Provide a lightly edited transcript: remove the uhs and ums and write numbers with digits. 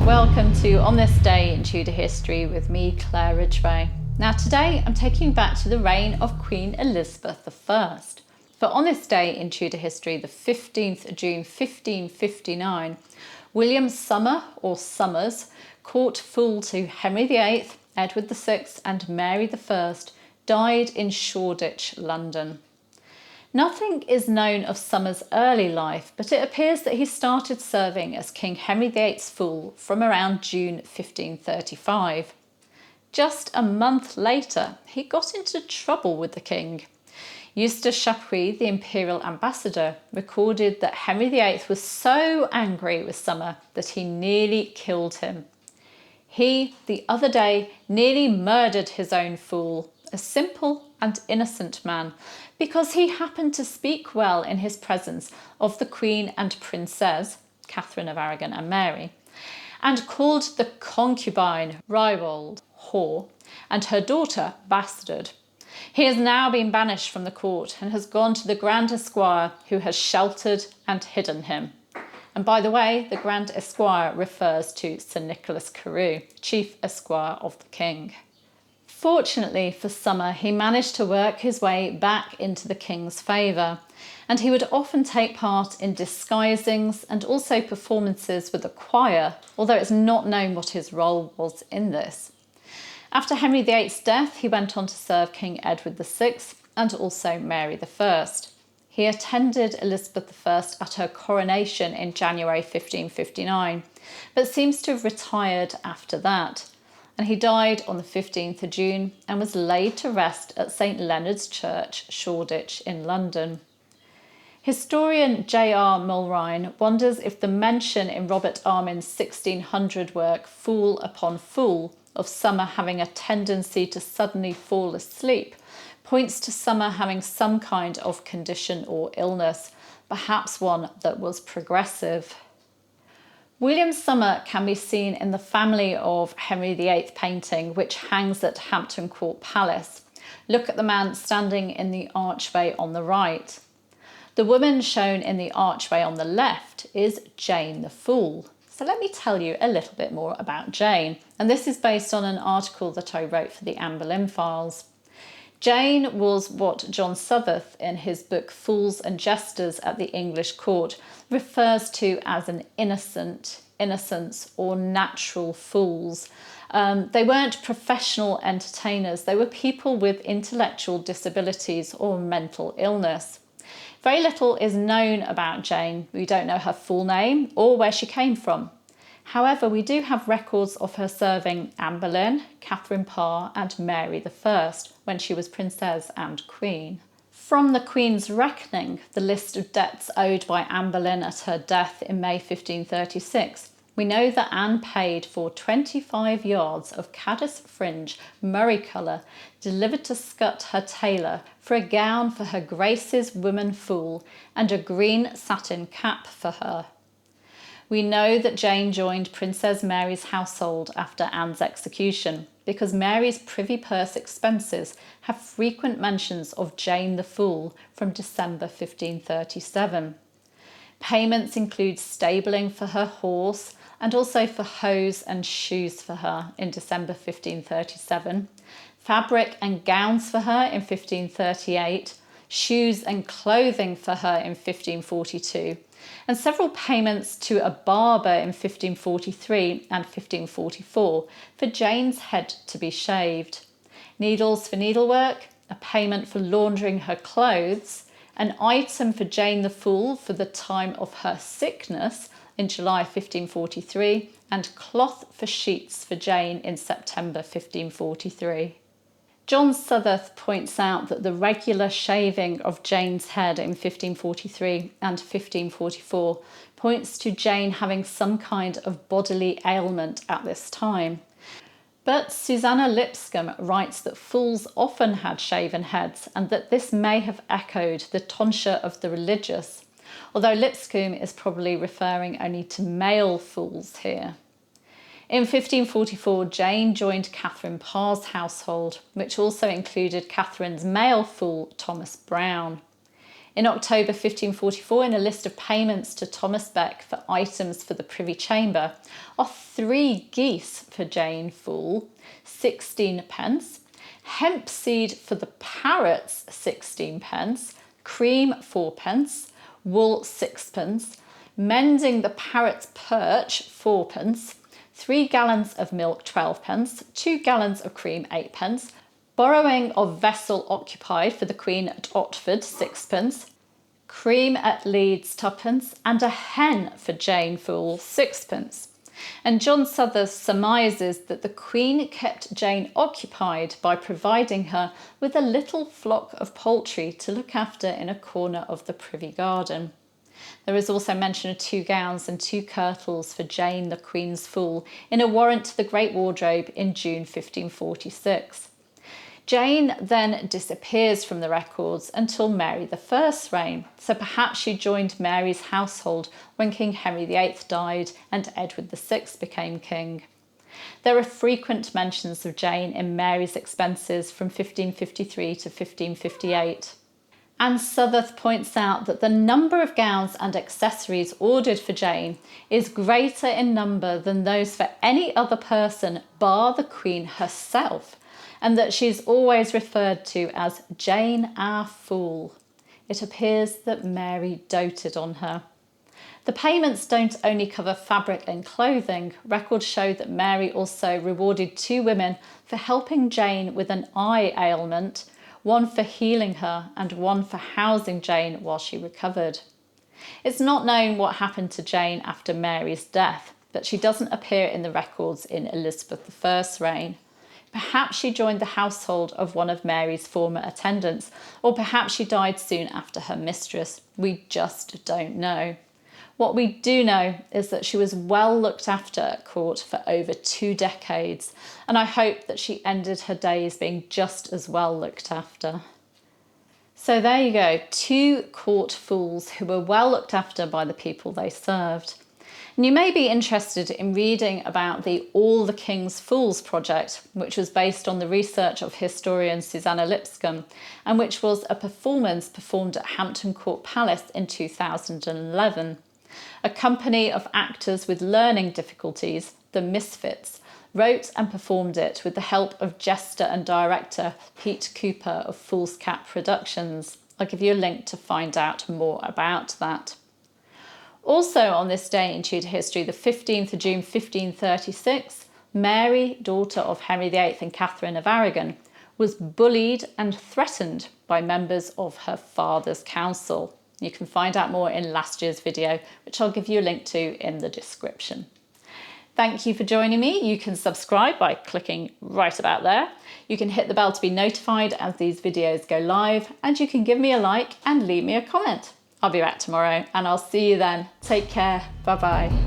Welcome to On This Day in Tudor History with me, Claire Ridgway. Now today I'm taking you back to the reign of Queen Elizabeth I. For on this day in Tudor history, the 15th of June 1559, William Summer or Somers, court fool to Henry VIII, Edward VI and Mary I, died in Shoreditch, London. Nothing is known of Somers' early life, but it appears that he started serving as King Henry VIII's fool from around June 1535. Just a month later, he got into trouble with the king. Eustace Chapuis, the imperial ambassador, recorded that Henry VIII was so angry with Summer that he nearly killed him. He, the other day, nearly murdered his own fool, a simple and innocent man, because he happened to speak well in his presence of the Queen and Princess, Catherine of Aragon and Mary, and called the concubine Ryewold, whore, and her daughter bastard. He has now been banished from the court and has gone to the Grand Esquire, who has sheltered and hidden him. And by the way, the Grand Esquire refers to Sir Nicholas Carew, Chief Esquire of the King. Fortunately for Summer, he managed to work his way back into the king's favour, and he would often take part in disguisings and also performances with the choir, although it's not known what his role was in this. After Henry VIII's death, he went on to serve King Edward VI and also Mary I. He attended Elizabeth I at her coronation in January 1559, but seems to have retired after that. And he died on the 15th of June and was laid to rest at St Leonard's Church, Shoreditch in London. Historian J.R. Mulrine wonders if the mention in Robert Armin's 1600 work Fool Upon Fool of Summer having a tendency to suddenly fall asleep points to Summer having some kind of condition or illness, perhaps one that was progressive. William Summer can be seen in the family of Henry VIII painting, which hangs at Hampton Court Palace. Look at the man standing in the archway on the right. The woman shown in the archway on the left is Jane the Fool. So let me tell you a little bit more about Jane, and this is based on an article that I wrote for the Anne Boleyn files. Jane was what John Southworth, in his book Fools and Jesters at the English Court, refers to as an innocence, or natural fools. They weren't professional entertainers, they were people with intellectual disabilities or mental illness. Very little is known about Jane. We don't know her full name or where she came from. However, we do have records of her serving Anne Boleyn, Catherine Parr and Mary I when she was princess and queen. From the Queen's Reckoning, the list of debts owed by Anne Boleyn at her death in May 1536, we know that Anne paid for 25 yards of caddis fringe, murrey colour, delivered to Scut her tailor, for a gown for her Grace's woman fool, and a green satin cap for her. We know that Jane joined Princess Mary's household after Anne's execution, because Mary's privy purse expenses have frequent mentions of Jane the Fool from December 1537. Payments include stabling for her horse and also for hose and shoes for her in December 1537, fabric and gowns for her in 1538, shoes and clothing for her in 1542, and several payments to a barber in 1543 and 1544 for Jane's head to be shaved, needles for needlework, a payment for laundering her clothes, an item for Jane the Fool for the time of her sickness in July 1543, and cloth for sheets for Jane in September 1543. John Southworth points out that the regular shaving of Jane's head in 1543 and 1544 points to Jane having some kind of bodily ailment at this time. But Susanna Lipscomb writes that fools often had shaven heads and that this may have echoed the tonsure of the religious, although Lipscomb is probably referring only to male fools here. In 1544, Jane joined Catherine Parr's household, which also included Catherine's male fool, Thomas Brown. In October 1544, in a list of payments to Thomas Beck for items for the Privy Chamber, are 3 geese for Jane Fool, 16 pence, hemp seed for the parrots, 16 pence, cream, 4 pence, wool, 6 pence, mending the parrot's perch, 4 pence, 3 gallons of milk, 12 pence, 2 gallons of cream, 8 pence, borrowing of vessel occupied for the Queen at Otford, 6 pence, cream at Leeds, 2 pence, and a hen for Jane Fool, 6 pence. And John Southers surmises that the Queen kept Jane occupied by providing her with a little flock of poultry to look after in a corner of the Privy Garden. There is also mention of 2 gowns and 2 kirtles for Jane the Queen's Fool in a warrant to the Great Wardrobe in June 1546. Jane then disappears from the records until Mary I's reign, so perhaps she joined Mary's household when King Henry VIII died and Edward VI became king. There are frequent mentions of Jane in Mary's expenses from 1553 to 1558. And Southers points out that the number of gowns and accessories ordered for Jane is greater in number than those for any other person bar the Queen herself, and that she's always referred to as Jane our Fool. It appears that Mary doted on her. The payments don't only cover fabric and clothing. Records show that Mary also rewarded 2 women for helping Jane with an eye ailment, one for healing her and one for housing Jane while she recovered. It's not known what happened to Jane after Mary's death, but she doesn't appear in the records in Elizabeth I's reign. Perhaps she joined the household of one of Mary's former attendants, or perhaps she died soon after her mistress. We just don't know. What we do know is that she was well looked after at court for over 2 decades, and I hope that she ended her days being just as well looked after. So there you go, 2 court fools who were well looked after by the people they served. And you may be interested in reading about the All the King's Fools project, which was based on the research of historian Susanna Lipscomb, and which was a performance performed at Hampton Court Palace in 2011. A company of actors with learning difficulties, the Misfits, wrote and performed it with the help of jester and director Pete Cooper of Foolscap Productions. I'll give you a link to find out more about that. Also on this day in Tudor history, the 15th of June 1536, Mary, daughter of Henry VIII and Catherine of Aragon, was bullied and threatened by members of her father's council. You can find out more in last year's video, which I'll give you a link to in the description. Thank you for joining me. You can subscribe by clicking right about there. You can hit the bell to be notified as these videos go live, and you can give me a like and leave me a comment. I'll be back tomorrow and I'll see you then. Take care. Bye bye.